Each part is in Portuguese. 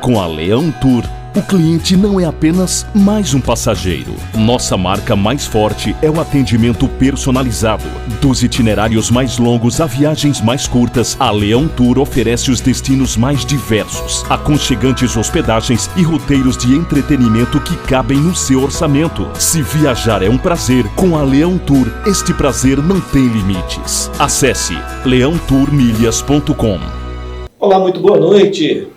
Com a Leão Tour, o cliente não é apenas mais um passageiro. Nossa marca mais forte é o atendimento personalizado. Dos itinerários mais longos a viagens mais curtas, a Leão Tour oferece os destinos mais diversos, aconchegantes hospedagens e roteiros de entretenimento que cabem no seu orçamento. Se viajar é um prazer, com a Leão Tour, este prazer não tem limites. Acesse leãotourmilhas.com. Olá, muito boa noite.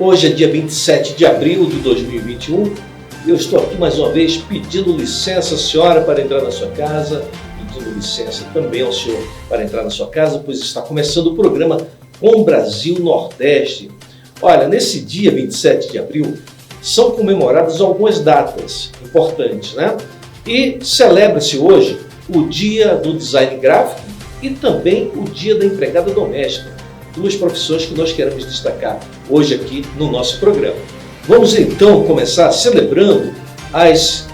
Hoje é dia 27 de abril de 2021 e eu estou aqui mais uma vez pedindo licença à senhora para entrar na sua casa, pedindo licença também ao senhor para entrar na sua casa, pois está começando o programa Com Brasil Nordeste. Olha, nesse dia 27 de abril são comemoradas algumas datas importantes, né? E celebra-se hoje o Dia do Design Gráfico e também o Dia da Empregada Doméstica. Duas profissões que nós queremos destacar hoje aqui no nosso programa. Vamos então começar celebrando as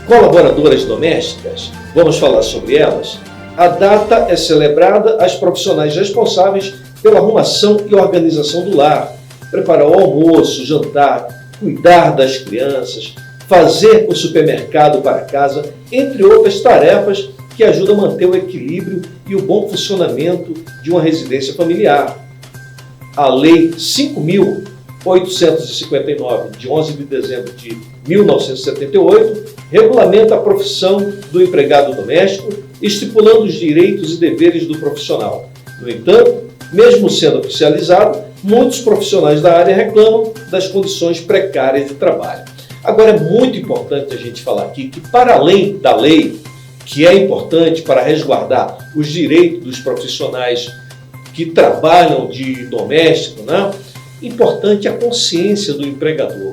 colaboradoras domésticas. Vamos falar sobre elas. A data é celebrada às profissionais responsáveis pela arrumação e organização do lar, preparar o almoço, o jantar, cuidar das crianças, fazer o supermercado para casa, entre outras tarefas que ajuda a manter o equilíbrio e o bom funcionamento de uma residência familiar. A Lei 5.859, de 11 de dezembro de 1978, regulamenta a profissão do empregado doméstico, estipulando os direitos e deveres do profissional. No entanto, mesmo sendo oficializado, muitos profissionais da área reclamam das condições precárias de trabalho. Agora, é muito importante a gente falar aqui que, para além da lei, que é importante para resguardar os direitos dos profissionais que trabalham de doméstico, né? Importante a consciência do empregador,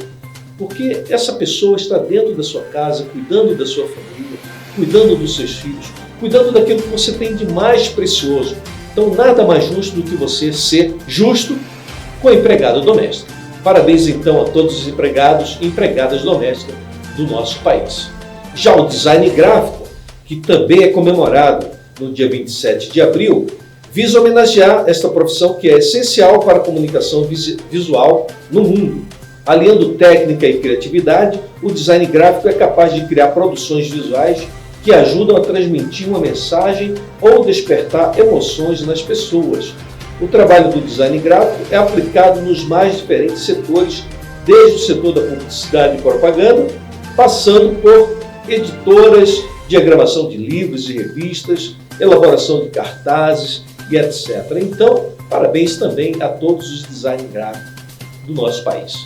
porque essa pessoa está dentro da sua casa, cuidando da sua família, cuidando dos seus filhos, cuidando daquilo que você tem de mais precioso. Então, nada mais justo do que você ser justo com a empregada doméstica. Parabéns, então, a todos os empregados e empregadas domésticas do nosso país. Já o design gráfico, que também é comemorado no dia 27 de abril, visa homenagear esta profissão que é essencial para a comunicação visual no mundo. Aliando técnica e criatividade, o design gráfico é capaz de criar produções visuais que ajudam a transmitir uma mensagem ou despertar emoções nas pessoas. O trabalho do design gráfico é aplicado nos mais diferentes setores, desde o setor da publicidade e propaganda, passando por editoras, diagramação de livros e revistas, elaboração de cartazes e etc. Então, parabéns também a todos os design gráficos do nosso país.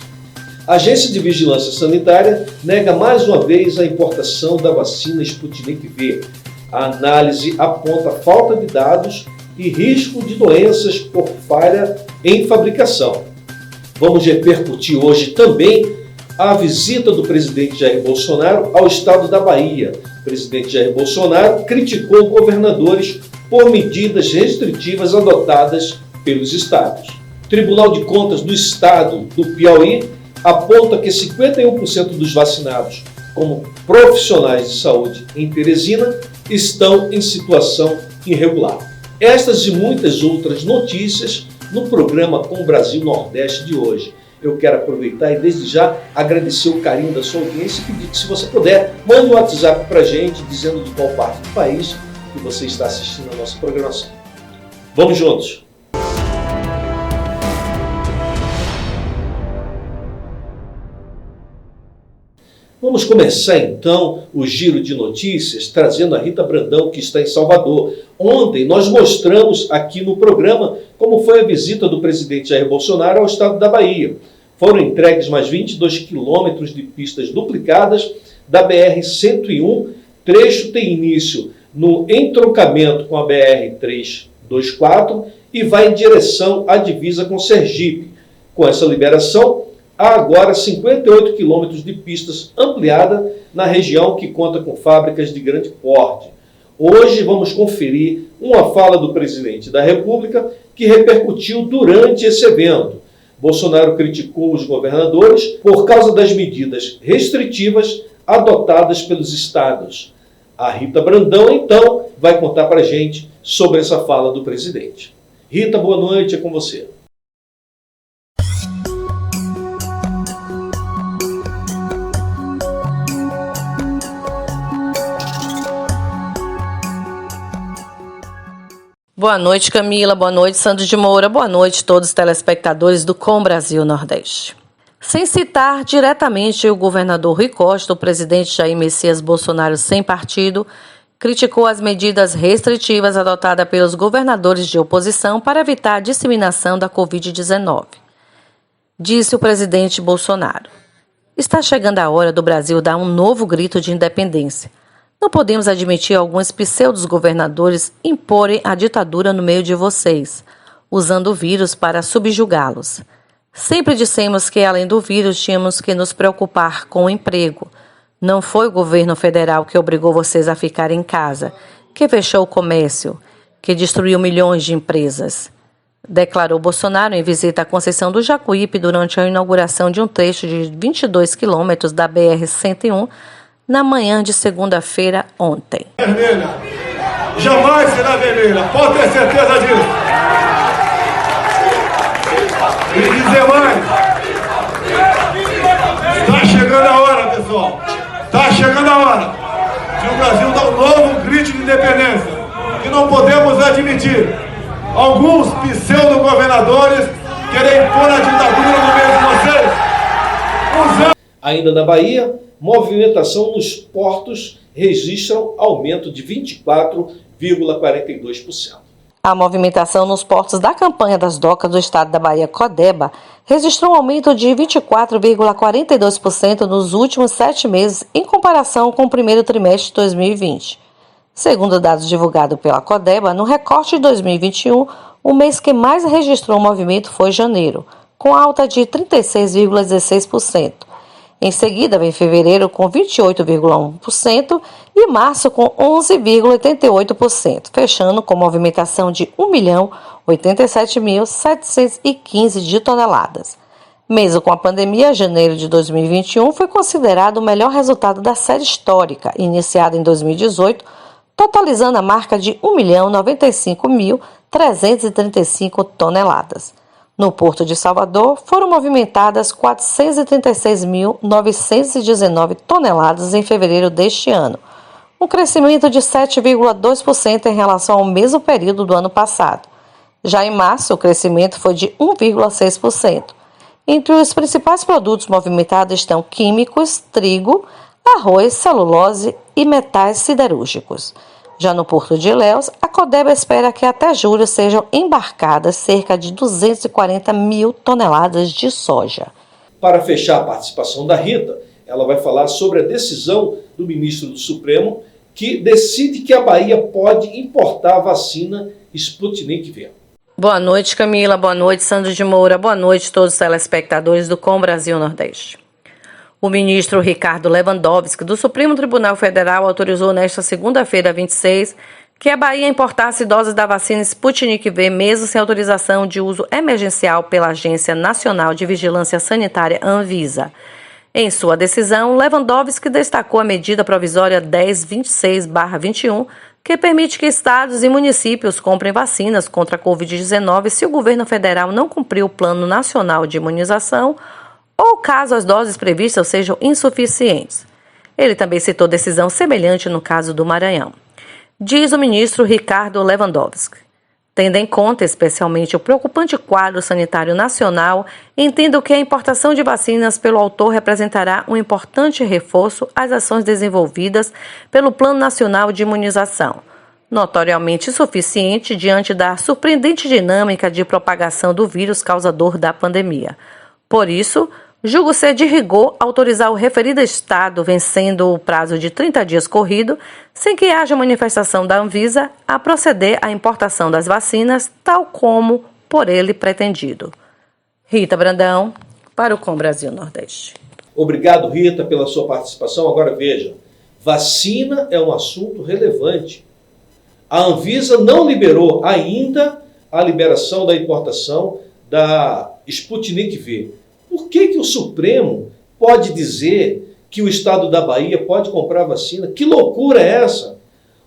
A Agência de Vigilância Sanitária nega mais uma vez a importação da vacina Sputnik V. A análise aponta falta de dados e risco de doenças por falha em fabricação. Vamos repercutir hoje também a visita do presidente Jair Bolsonaro ao estado da Bahia. O presidente Jair Bolsonaro criticou governadores por medidas restritivas adotadas pelos estados. O Tribunal de Contas do Estado do Piauí aponta que 51% dos vacinados como profissionais de saúde em Teresina estão em situação irregular. Estas e muitas outras notícias no programa Com Brasil Nordeste de hoje. Eu quero aproveitar e desde já agradecer o carinho da sua audiência e pedir que, se você puder, mande um WhatsApp para a gente dizendo de qual parte do país que você está assistindo a nossa programação. Vamos juntos! Vamos começar então o giro de notícias trazendo a Rita Brandão, que está em Salvador. Ontem nós mostramos aqui no programa como foi a visita do presidente Jair Bolsonaro ao estado da Bahia. Foram entregues mais 22 quilômetros de pistas duplicadas da BR-101. Trecho tem início no entroncamento com a BR-324 e vai em direção à divisa com Sergipe. Com essa liberação, há agora 58 quilômetros de pistas ampliada na região que conta com fábricas de grande porte. Hoje vamos conferir uma fala do presidente da República que repercutiu durante esse evento. Bolsonaro criticou os governadores por causa das medidas restritivas adotadas pelos estados. A Rita Brandão, então, vai contar para a gente sobre essa fala do presidente. Rita, boa noite, é com você. Boa noite, Camila. Boa noite, Sandro de Moura. Boa noite, todos os telespectadores do Com Brasil Nordeste. Sem citar diretamente o governador Rui Costa, o presidente Jair Messias Bolsonaro, sem partido, criticou as medidas restritivas adotadas pelos governadores de oposição para evitar a disseminação da Covid-19. Disse o presidente Bolsonaro: está chegando a hora do Brasil dar um novo grito de independência. Não podemos admitir alguns pseudos governadores imporem a ditadura no meio de vocês, usando o vírus para subjugá-los. Sempre dissemos que, além do vírus, tínhamos que nos preocupar com o emprego. Não foi o governo federal que obrigou vocês a ficar em casa, que fechou o comércio, que destruiu milhões de empresas, declarou Bolsonaro em visita à Conceição do Jacuípe durante a inauguração de um trecho de 22 quilômetros da BR-101, na manhã de segunda-feira ontem. Vermelha. Jamais será vermelha, pode ter certeza disso. E dizer mais, está chegando a hora, pessoal, está chegando a hora de o Brasil dar um novo grito de independência, que não podemos admitir alguns pseudo-governadores querem impor a ditadura no meio de vocês. Ainda na Bahia, movimentação nos portos registram aumento de 24,42%. A movimentação nos portos da campanha das docas do estado da Bahia, Codeba, registrou um aumento de 24,42% nos últimos 7 meses em comparação com o primeiro trimestre de 2020. Segundo dados divulgados pela Codeba, no recorte de 2021, o mês que mais registrou movimento foi janeiro, com alta de 36,16%. Em seguida, vem fevereiro com 28,1% e março com 11,88%, fechando com movimentação de 1.087.715 de toneladas. Mesmo com a pandemia, janeiro de 2021 foi considerado o melhor resultado da série histórica, iniciada em 2018, totalizando a marca de 1.095.335 toneladas. No Porto de Salvador, foram movimentadas 436.919 toneladas em fevereiro deste ano, um crescimento de 7,2% em relação ao mesmo período do ano passado. Já em março, o crescimento foi de 1,6%. Entre os principais produtos movimentados estão químicos, trigo, arroz, celulose e metais siderúrgicos. Já no Porto de Ilhéus, a Codeba espera que até julho sejam embarcadas cerca de 240 mil toneladas de soja. Para fechar a participação da Rita, ela vai falar sobre a decisão do ministro do Supremo que decide que a Bahia pode importar a vacina Sputnik V. Boa noite, Camila. Boa noite, Sandro de Moura. Boa noite a todos os telespectadores do Com Brasil Nordeste. O ministro Ricardo Lewandowski, do Supremo Tribunal Federal, autorizou nesta segunda-feira, 26, que a Bahia importasse doses da vacina Sputnik V, mesmo sem autorização de uso emergencial pela Agência Nacional de Vigilância Sanitária, Anvisa. Em sua decisão, Lewandowski destacou a medida provisória 1026/21, que permite que estados e municípios comprem vacinas contra a Covid-19 se o governo federal não cumprir o Plano Nacional de Imunização ou caso as doses previstas sejam insuficientes. Ele também citou decisão semelhante no caso do Maranhão. Diz o ministro Ricardo Lewandowski: tendo em conta especialmente o preocupante quadro sanitário nacional, entendo que a importação de vacinas pelo autor representará um importante reforço às ações desenvolvidas pelo Plano Nacional de Imunização, notoriamente insuficiente diante da surpreendente dinâmica de propagação do vírus causador da pandemia. Por isso, julgo ser de rigor autorizar o referido Estado, vencendo o prazo de 30 dias corrido, sem que haja manifestação da Anvisa, a proceder à importação das vacinas, tal como por ele pretendido. Rita Brandão, para o Com Brasil Nordeste. Obrigado, Rita, pela sua participação. Agora veja, vacina é um assunto relevante. A Anvisa não liberou ainda a liberação da importação da Sputnik V. Por que o Supremo pode dizer que o Estado da Bahia pode comprar vacina? Que loucura é essa?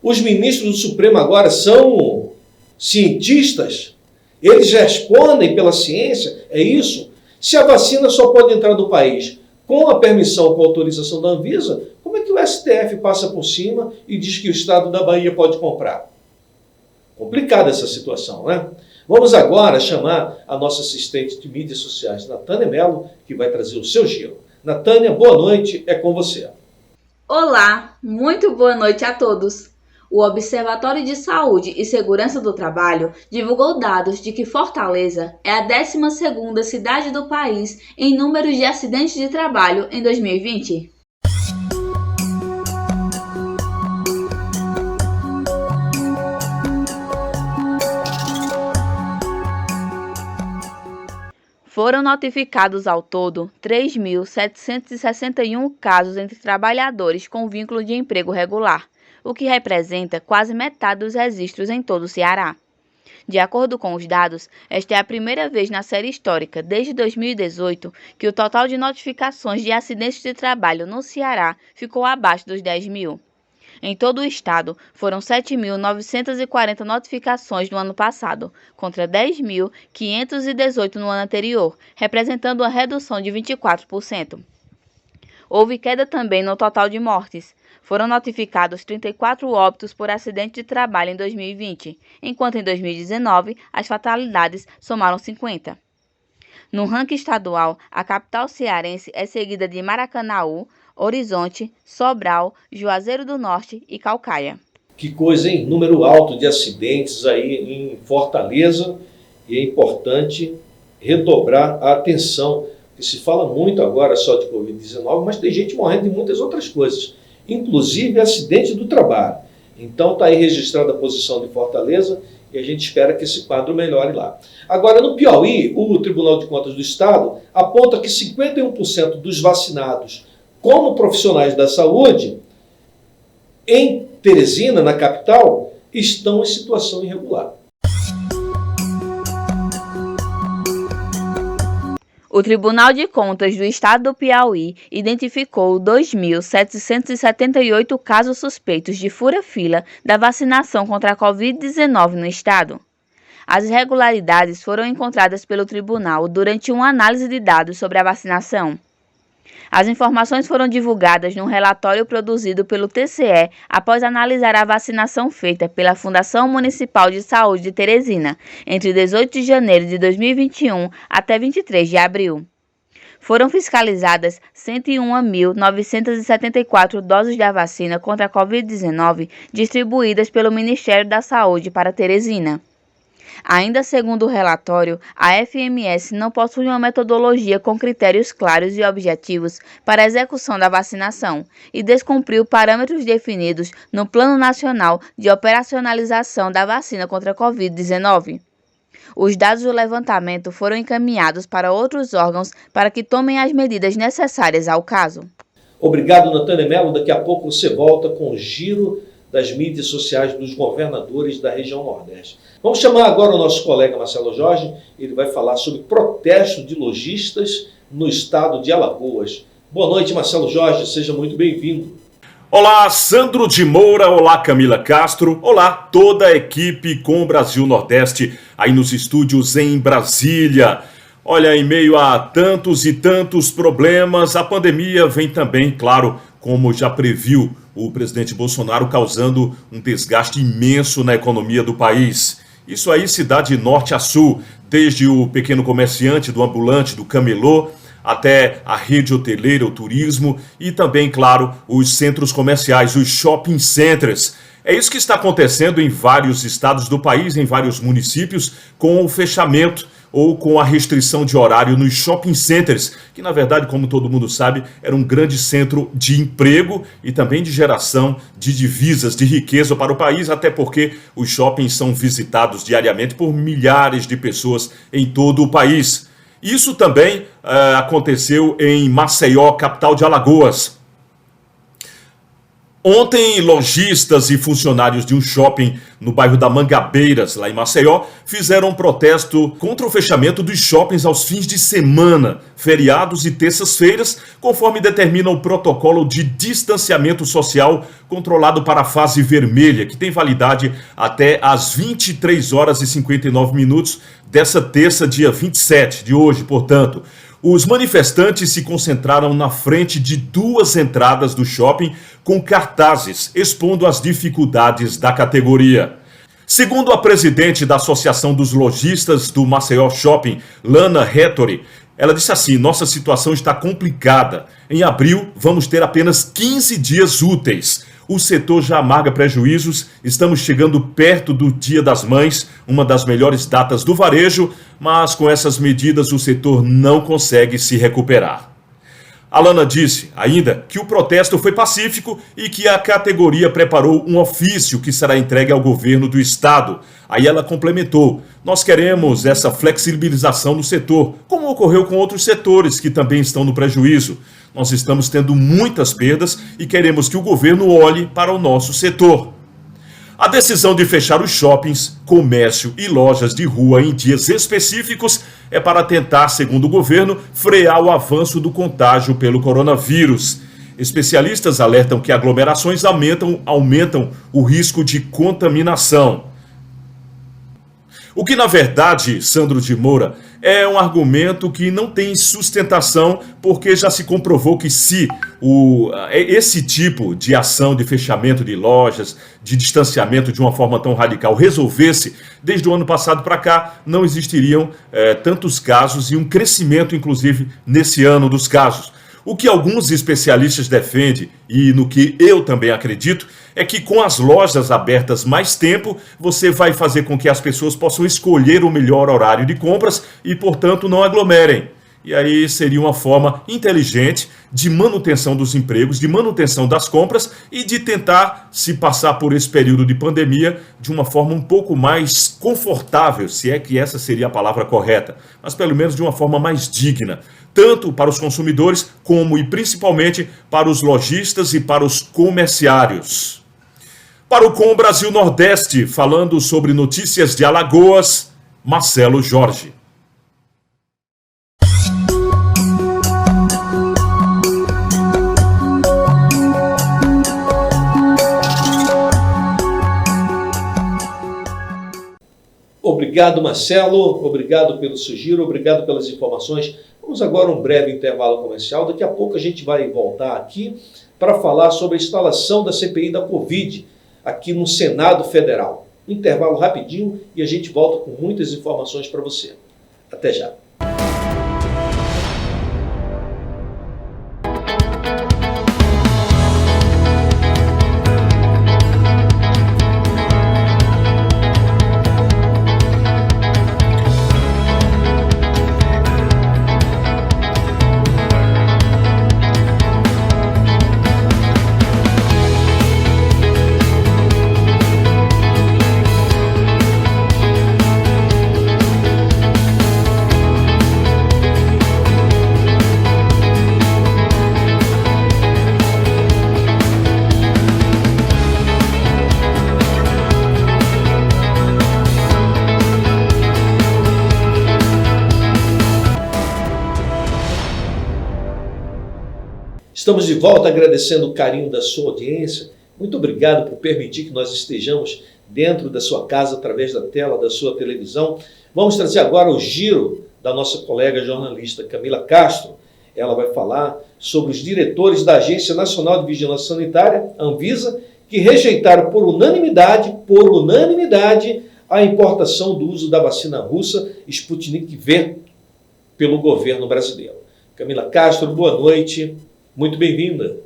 Os ministros do Supremo agora são cientistas? Eles respondem pela ciência? É isso? Se a vacina só pode entrar no país com a permissão, com a autorização da Anvisa, como é que o STF passa por cima e diz que o Estado da Bahia pode comprar? Complicada essa situação, né? Vamos agora chamar a nossa assistente de mídias sociais, Natânia Mello, que vai trazer o seu giro. Natânia, boa noite, é com você. Olá, muito boa noite a todos. O Observatório de Saúde e Segurança do Trabalho divulgou dados de que Fortaleza é a 12ª cidade do país em números de acidentes de trabalho em 2020. Foram notificados ao todo 3.761 casos entre trabalhadores com vínculo de emprego regular, o que representa quase metade dos registros em todo o Ceará. De acordo com os dados, esta é a primeira vez na série histórica, desde 2018, que o total de notificações de acidentes de trabalho no Ceará ficou abaixo dos 10 mil. Em todo o estado, foram 7.940 notificações no ano passado, contra 10.518 no ano anterior, representando uma redução de 24%. Houve queda também no total de mortes. Foram notificados 34 óbitos por acidente de trabalho em 2020, enquanto em 2019 as fatalidades somaram 50. No ranking estadual, a capital cearense é seguida de Maracanaú, Horizonte, Sobral, Juazeiro do Norte e Caucaia. Que coisa, hein? Número alto de acidentes aí em Fortaleza, e é importante redobrar a atenção, que se fala muito agora só de Covid-19, mas tem gente morrendo de muitas outras coisas, inclusive acidente do trabalho. Então está aí registrada a posição de Fortaleza e a gente espera que esse quadro melhore lá. Agora, no Piauí, o Tribunal de Contas do Estado aponta que 51% dos vacinados como profissionais da saúde em Teresina, na capital, estão em situação irregular. O Tribunal de Contas do Estado do Piauí identificou 2.778 casos suspeitos de fura-fila da vacinação contra a Covid-19 no estado. As irregularidades foram encontradas pelo tribunal durante uma análise de dados sobre a vacinação. As informações foram divulgadas num relatório produzido pelo TCE após analisar a vacinação feita pela Fundação Municipal de Saúde de Teresina, entre 18 de janeiro de 2021 até 23 de abril. Foram fiscalizadas 101.974 doses da vacina contra a Covid-19 distribuídas pelo Ministério da Saúde para Teresina. Ainda segundo o relatório, a FMS não possui uma metodologia com critérios claros e objetivos para a execução da vacinação e descumpriu parâmetros definidos no Plano Nacional de Operacionalização da Vacina contra a Covid-19. Os dados do levantamento foram encaminhados para outros órgãos para que tomem as medidas necessárias ao caso. Obrigado, Natânia Mello. Daqui a pouco você volta com o giro das mídias sociais dos governadores da região Nordeste. Vamos chamar agora o nosso colega Marcelo Jorge, ele vai falar sobre protesto de lojistas no estado de Alagoas. Boa noite, Marcelo Jorge, seja muito bem-vindo. Olá, Sandro de Moura, olá, Camila Castro, olá, toda a equipe com o Brasil Nordeste, aí nos estúdios em Brasília. Olha, em meio a tantos e tantos problemas, a pandemia vem também, claro, como já previu o presidente Bolsonaro, causando um desgaste imenso na economia do país. Isso aí se dá de norte a sul, desde o pequeno comerciante, do ambulante, do camelô, até a rede hoteleira, o turismo e também, claro, os centros comerciais, os shopping centers. É isso que está acontecendo em vários estados do país, em vários municípios, com o fechamento ou com a restrição de horário nos shopping centers, que na verdade, como todo mundo sabe, era um grande centro de emprego e também de geração de divisas, de riqueza para o país, até porque os shoppings são visitados diariamente por milhares de pessoas em todo o país. Isso também aconteceu em Maceió, capital de Alagoas. Ontem, lojistas e funcionários de um shopping no bairro da Mangabeiras, lá em Maceió, fizeram um protesto contra o fechamento dos shoppings aos fins de semana, feriados e terças-feiras, conforme determina o protocolo de distanciamento social controlado para a fase vermelha, que tem validade até às 23 horas e 59 minutos dessa terça, dia 27 de hoje, portanto. Os manifestantes se concentraram na frente de duas entradas do shopping com cartazes expondo as dificuldades da categoria. Segundo a presidente da Associação dos Lojistas do Maceió Shopping, Lana Rettori, ela disse assim: nossa situação está complicada. Em abril, vamos ter apenas 15 dias úteis. O setor já amarga prejuízos, estamos chegando perto do Dia das Mães, uma das melhores datas do varejo, mas com essas medidas o setor não consegue se recuperar. A Lana disse ainda que o protesto foi pacífico e que a categoria preparou um ofício que será entregue ao governo do estado. Aí ela complementou: nós queremos essa flexibilização no setor, como ocorreu com outros setores que também estão no prejuízo. Nós estamos tendo muitas perdas e queremos que o governo olhe para o nosso setor. A decisão de fechar os shoppings, comércio e lojas de rua em dias específicos é para tentar, segundo o governo, frear o avanço do contágio pelo coronavírus. Especialistas alertam que aglomerações aumentam o risco de contaminação. O que, na verdade, Sandro de Moura, é um argumento que não tem sustentação, porque já se comprovou que se esse tipo de ação de fechamento de lojas, de distanciamento de uma forma tão radical resolvesse, desde o ano passado para cá, não existiriam tantos casos e um crescimento, inclusive, nesse ano dos casos. O que alguns especialistas defendem, e no que eu também acredito, é que com as lojas abertas mais tempo, você vai fazer com que as pessoas possam escolher o melhor horário de compras e, portanto, não aglomerem. E aí seria uma forma inteligente de manutenção dos empregos, de manutenção das compras e de tentar se passar por esse período de pandemia de uma forma um pouco mais confortável, se é que essa seria a palavra correta, mas pelo menos de uma forma mais digna, tanto para os consumidores como e principalmente para os lojistas e para os comerciários. Para o Com Brasil Nordeste, falando sobre notícias de Alagoas, Marcelo Jorge. Obrigado, Marcelo. Obrigado pelo sugiro, obrigado pelas informações. Vamos agora a um breve intervalo comercial. Daqui a pouco a gente vai voltar aqui para falar sobre a instalação da CPI da Covid aqui no Senado Federal. Intervalo rapidinho e a gente volta com muitas informações para você. Até já. Estamos de volta agradecendo o carinho da sua audiência. Muito obrigado por permitir que nós estejamos dentro da sua casa através da tela da sua televisão. Vamos trazer agora o giro da nossa colega jornalista Camila Castro. Ela vai falar sobre os diretores da Agência Nacional de Vigilância Sanitária, Anvisa, que rejeitaram por unanimidade, a importação do uso da vacina russa Sputnik V pelo governo brasileiro. Camila Castro, boa noite. Muito bem-vinda.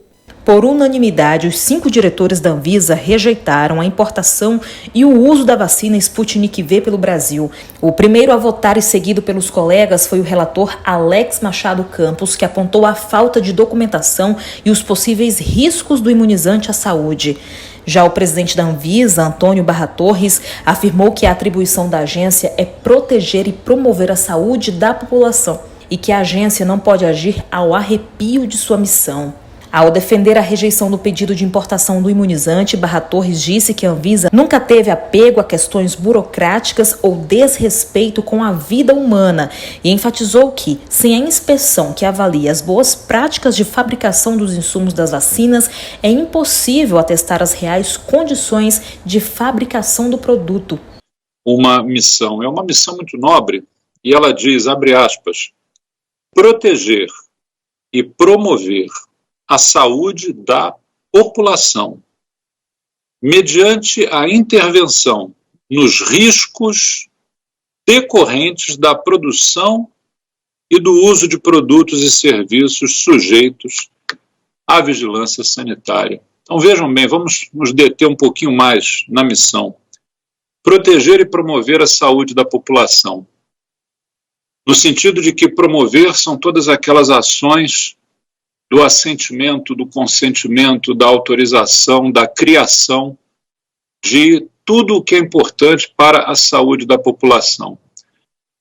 Por unanimidade, os 5 diretores da Anvisa rejeitaram a importação e o uso da vacina Sputnik V pelo Brasil. O primeiro a votar e seguido pelos colegas foi o relator Alex Machado Campos, que apontou a falta de documentação e os possíveis riscos do imunizante à saúde. Já o presidente da Anvisa, Antônio Barra Torres, afirmou que a atribuição da agência é proteger e promover a saúde da população e que a agência não pode agir ao arrepio de sua missão. Ao defender a rejeição do pedido de importação do imunizante, Barra Torres disse que a Anvisa nunca teve apego a questões burocráticas ou desrespeito com a vida humana e enfatizou que, sem a inspeção que avalia as boas práticas de fabricação dos insumos das vacinas, é impossível atestar as reais condições de fabricação do produto. É uma missão muito nobre e ela diz, abre aspas, proteger e promover a saúde da população, mediante a intervenção nos riscos decorrentes da produção e do uso de produtos e serviços sujeitos à vigilância sanitária. Então vejam bem, vamos nos deter um pouquinho mais na missão. Proteger e promover a saúde da população. No sentido de que promover são todas aquelas ações do assentimento, do consentimento, da autorização, da criação de tudo o que é importante para a saúde da população.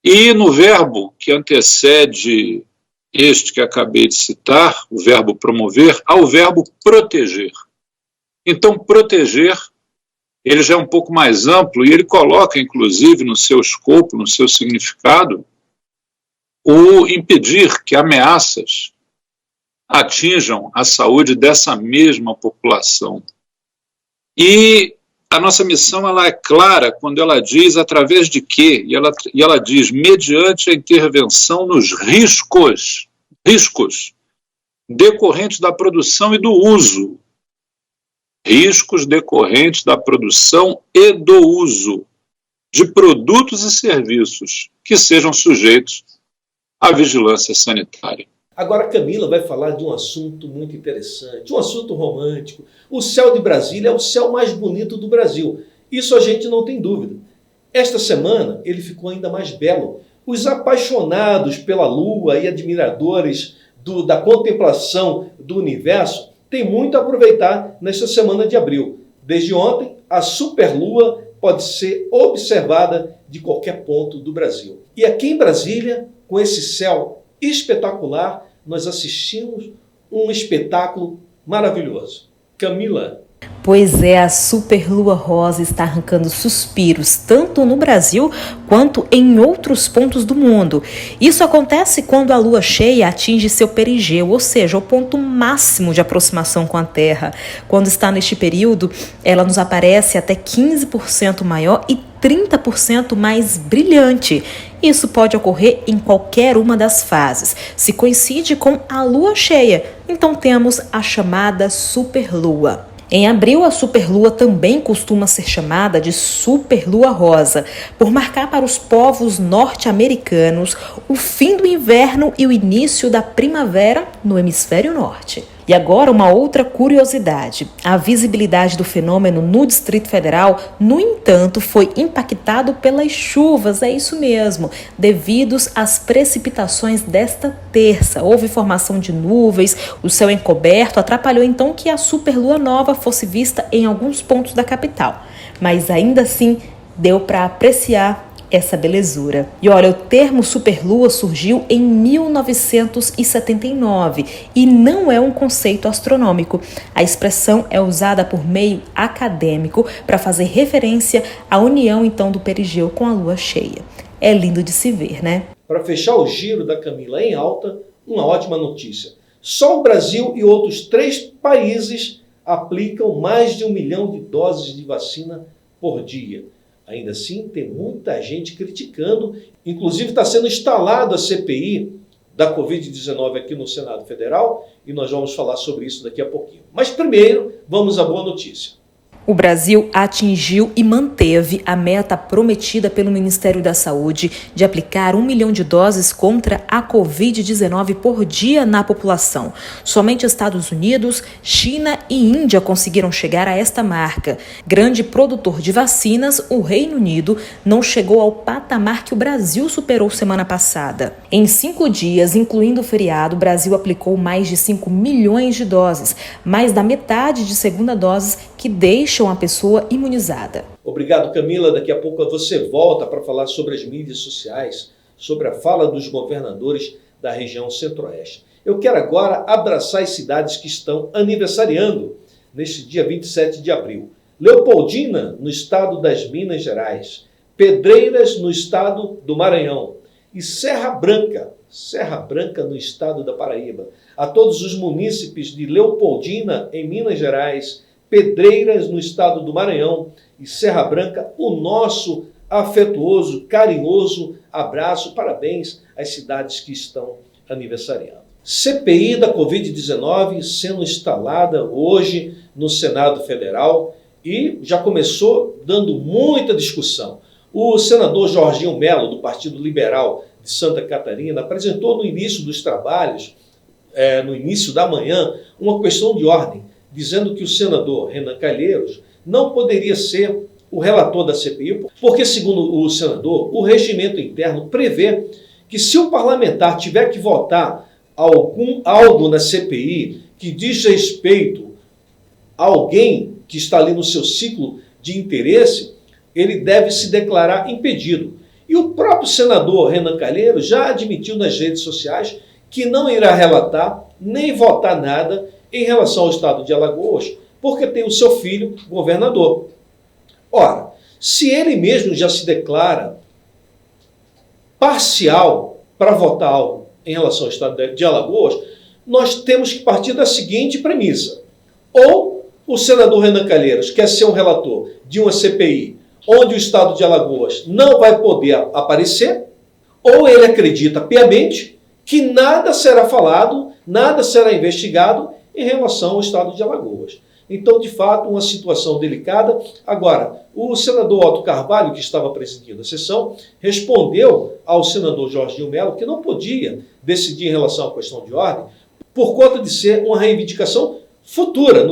E no verbo que antecede este que acabei de citar, o verbo promover, há o verbo proteger. Então, proteger, ele já é um pouco mais amplo e ele coloca, inclusive, no seu escopo, no seu significado, o impedir que ameaças atinjam a saúde dessa mesma população. E a nossa missão ela é clara quando ela diz através de quê, e ela diz mediante a intervenção nos riscos decorrentes da produção e do uso. Riscos decorrentes da produção e do uso de produtos e serviços que sejam sujeitos à vigilância sanitária. Agora, Camila vai falar de um assunto muito interessante, um assunto romântico. O céu de Brasília é o céu mais bonito do Brasil. Isso a gente não tem dúvida. Esta semana ele ficou ainda mais belo. Os apaixonados pela Lua e admiradores da contemplação do universo têm muito a aproveitar nesta semana de abril. Desde ontem, a superlua pode ser observada de qualquer ponto do Brasil. E aqui em Brasília, com esse céu espetacular, nós assistimos um espetáculo maravilhoso. Camila. Pois é, a superlua rosa está arrancando suspiros tanto no Brasil quanto em outros pontos do mundo. Isso acontece quando a lua cheia atinge seu perigeu, ou seja, o ponto máximo de aproximação com a Terra. Quando está neste período, ela nos aparece até 15% maior e 30% mais brilhante. Isso pode ocorrer em qualquer uma das fases. Se coincide com a lua cheia, então temos a chamada superlua. Em abril, a superlua também costuma ser chamada de superlua rosa, por marcar para os povos norte-americanos o fim do inverno e o início da primavera no hemisfério norte. E agora uma outra curiosidade. A visibilidade do fenômeno no Distrito Federal, no entanto, foi impactado pelas chuvas, é isso mesmo, devidos às precipitações desta terça. Houve formação de nuvens, o céu encoberto atrapalhou então que a superlua nova fosse vista em alguns pontos da capital. Mas ainda assim, deu para apreciar essa belezura. E olha, o termo superlua surgiu em 1979 e não é um conceito astronômico. A expressão é usada por meio acadêmico para fazer referência à união então do perigeu com a lua cheia. É lindo de se ver, né? Para fechar o giro da Camila em alta, uma ótima notícia. Só o Brasil e outros 3 países aplicam mais de 1 milhão de doses de vacina por dia. Ainda assim, tem muita gente criticando, inclusive está sendo instalada a CPI da Covid-19 aqui no Senado Federal e nós vamos falar sobre isso daqui a pouquinho. Mas primeiro, vamos à boa notícia. O Brasil atingiu e manteve a meta prometida pelo Ministério da Saúde de aplicar 1 milhão de doses contra a Covid-19 por dia na população. Somente Estados Unidos, China e Índia conseguiram chegar a esta marca. Grande produtor de vacinas, o Reino Unido não chegou ao patamar que o Brasil superou semana passada. Em 5 dias, incluindo o feriado, o Brasil aplicou mais de 5 milhões de doses, mais da metade de segunda dose que deixam a pessoa imunizada. Obrigado, Camila. Daqui a pouco você volta para falar sobre as mídias sociais, sobre a fala dos governadores da região centro-oeste. Eu quero agora abraçar as cidades que estão aniversariando neste dia 27 de abril. Leopoldina, no estado das Minas Gerais, Pedreiras, no estado do Maranhão, e Serra Branca, no estado da Paraíba. A todos os munícipes de Leopoldina, em Minas Gerais, Pedreiras, no estado do Maranhão, e Serra Branca, o nosso afetuoso, carinhoso abraço, parabéns às cidades que estão aniversariando. CPI da Covid-19 sendo instalada hoje no Senado Federal e já começou dando muita discussão. O senador Jorginho Melo, do Partido Liberal de Santa Catarina, apresentou no início dos trabalhos, no início da manhã, uma questão de ordem, dizendo que o senador Renan Calheiros não poderia ser o relator da CPI, porque, segundo o senador, o regimento interno prevê que se o parlamentar tiver que votar algo na CPI que diz respeito a alguém que está ali no seu ciclo de interesse, ele deve se declarar impedido. E o próprio senador Renan Calheiros já admitiu nas redes sociais que não irá relatar nem votar nada em relação ao estado de Alagoas, porque tem o seu filho governador. Ora, se ele mesmo já se declara parcial para votar algo em relação ao estado de Alagoas, nós temos que partir da seguinte premissa. Ou o senador Renan Calheiros quer ser um relator de uma CPI onde o estado de Alagoas não vai poder aparecer, ou ele acredita piamente que nada será falado, nada será investigado em relação ao estado de Alagoas. Então, de fato, uma situação delicada. Agora, o senador Otto Carvalho, que estava presidindo a sessão, respondeu ao senador Jorginho Melo que não podia decidir em relação à questão de ordem por conta de ser uma reivindicação futura.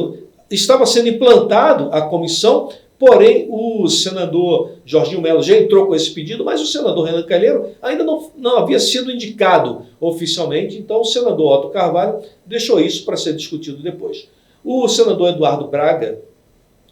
Estava sendo implantado a comissão, porém o senador Jorginho Melo já entrou com esse pedido, mas o senador Renan Calheiros ainda não havia sido indicado oficialmente, então o senador Otto Carvalho deixou isso para ser discutido depois. O senador Eduardo Braga,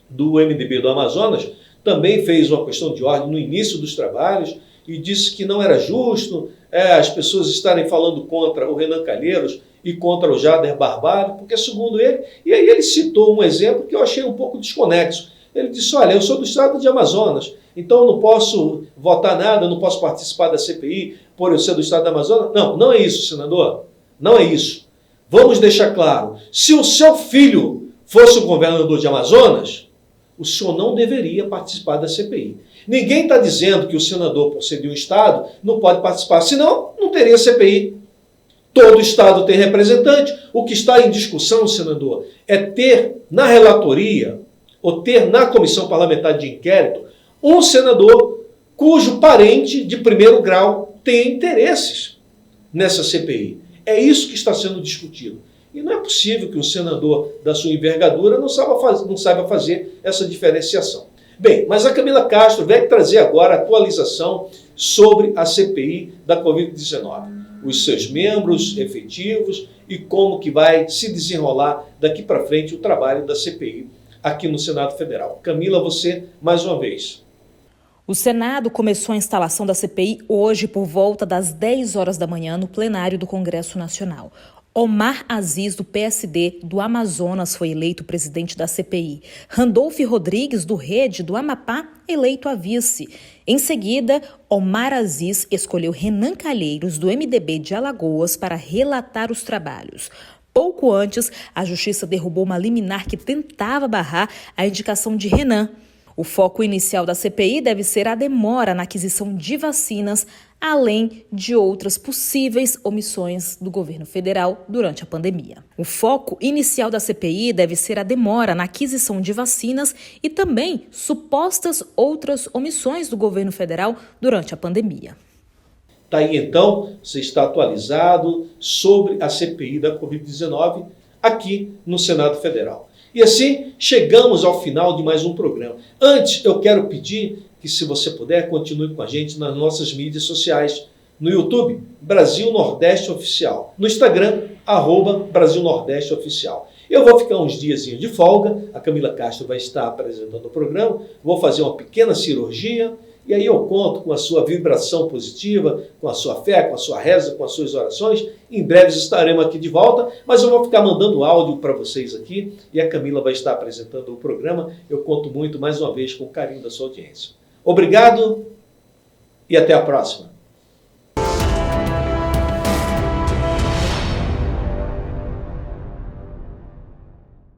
do MDB do Amazonas, também fez uma questão de ordem no início dos trabalhos e disse que não era justo as pessoas estarem falando contra o Renan Calheiros e contra o Jader Barbalho, porque, segundo ele, e aí ele citou um exemplo que eu achei um pouco desconexo. Ele disse, olha, eu sou do estado de Amazonas, então eu não posso votar nada, eu não posso participar da CPI por eu ser do estado de Amazonas. Não, não é isso, senador, não é isso. Vamos deixar claro, se o seu filho fosse o governador de Amazonas, o senhor não deveria participar da CPI. Ninguém está dizendo que o senador, por ser de um estado, não pode participar, senão não teria CPI. Todo estado tem representante. O que está em discussão, senador, é ter na relatoria, ou ter na comissão parlamentar de inquérito, um senador cujo parente de primeiro grau tem interesses nessa CPI. É isso que está sendo discutido. E não é possível que um senador da sua envergadura não saiba fazer essa diferenciação. Bem, mas a Camila Castro vai trazer agora a atualização sobre a CPI da Covid-19. Os seus membros efetivos e como que vai se desenrolar daqui para frente o trabalho da CPI aqui no Senado Federal. Camila, você, mais uma vez. O Senado começou a instalação da CPI hoje por volta das 10 horas da manhã no plenário do Congresso Nacional. Omar Aziz, do PSD do Amazonas, foi eleito presidente da CPI. Randolfo Rodrigues, do Rede do Amapá, eleito a vice. Em seguida, Omar Aziz escolheu Renan Calheiros, do MDB de Alagoas, para relatar os trabalhos. Pouco antes, a Justiça derrubou uma liminar que tentava barrar a indicação de Renan. O foco inicial da CPI deve ser a demora na aquisição de vacinas, além de outras possíveis omissões do governo federal durante a pandemia. O foco inicial da CPI deve ser a demora na aquisição de vacinas e também supostas outras omissões do governo federal durante a pandemia. Está aí, então, você está atualizado sobre a CPI da Covid-19 aqui no Senado Federal. E assim, chegamos ao final de mais um programa. Antes, eu quero pedir que, se você puder, continue com a gente nas nossas mídias sociais. No YouTube, Brasil Nordeste Oficial. No Instagram, @Brasil Nordeste Oficial. Eu vou ficar uns diazinhos de folga, a Camila Castro vai estar apresentando o programa, vou fazer uma pequena cirurgia, e aí eu conto com a sua vibração positiva, com a sua fé, com a sua reza, com as suas orações. Em breve estaremos aqui de volta, mas eu vou ficar mandando áudio para vocês aqui e a Camila vai estar apresentando o programa. Eu conto muito, mais uma vez, com o carinho da sua audiência. Obrigado e até a próxima.